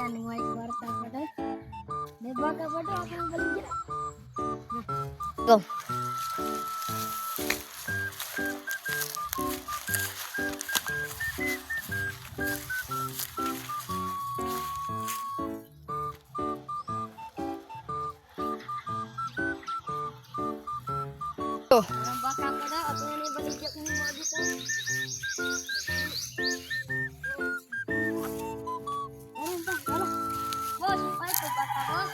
Ayan, may kwarta pa doon. May baka pa doon, ako ang baligya. Go. Ang baka pa doon, ako nga may baligya kung mga dito. Meron ba? Wala. Boss, ay, ito baka boss.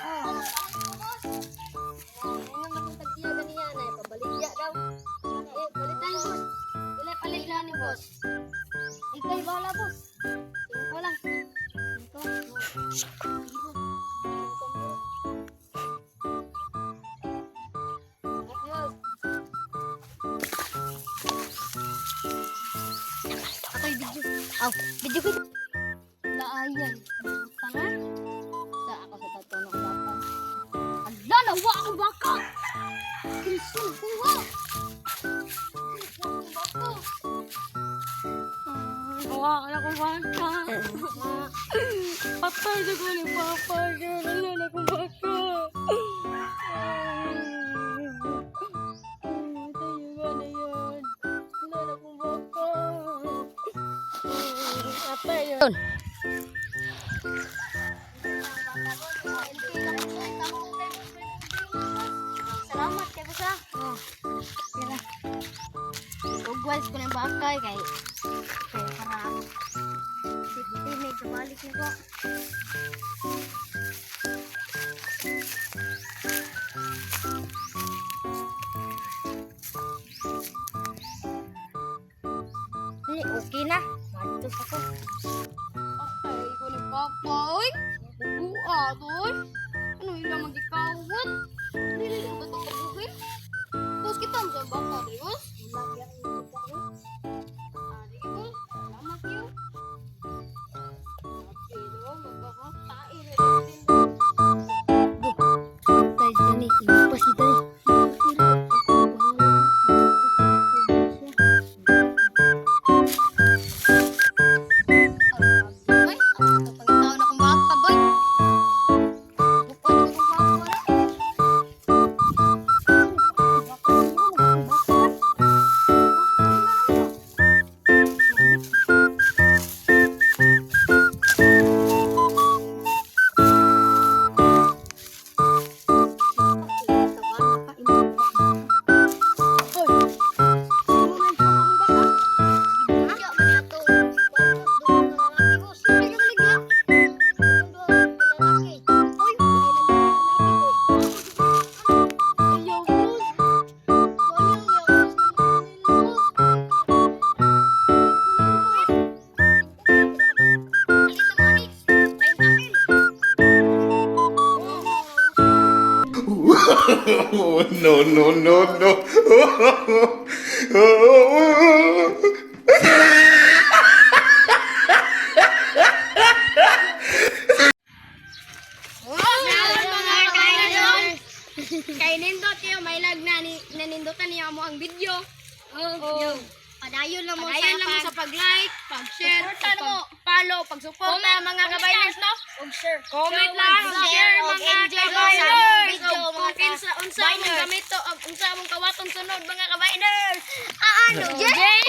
Ano naman tagtiya ganiya na, pabaligya daw. Balitan boss. Pila palit na ni boss. Ikay bala boss. Tingko lang. Tingko. Ako'y video. Aw, video ko. Laayan. Tanga. Sa ako sa tatunong baka. Ala, nawa ako baka. Kinsul kuha. Baka. Nawa ako baka. Patay na ko ni Papa. Wala na akong baka. Tayo na yun. Wala na akong baka. Apa yun? Salamat kay Busa. Oh. Sila. Ugwas ko ng bakay kay para hindi may kabalik nito. Okay na. Matos ako. Okay, ko ni Papa, oy. Buka, oy. Ano ilang magikawat? Dili lang ba itong kabuhin? Tapos kita mo sa baka, Dios. Lagyan mo ito, Dios. Dios, salamat yun. Okay, no, magkakatain. Tayo gani. Ipas ito ni. Oh, no, no, no, no. Kay nindot kayo, may lag na nanindotan niya mo ang video. Oh. Padayon lang mo sa pag-like, pag-share, pag-follow, pag-support na mga kabayners, no? Comment lang, share mga kabayners. Kung unsa mong gamito, unsa mong kawaton sunod mga kabayners. Ano, Jay?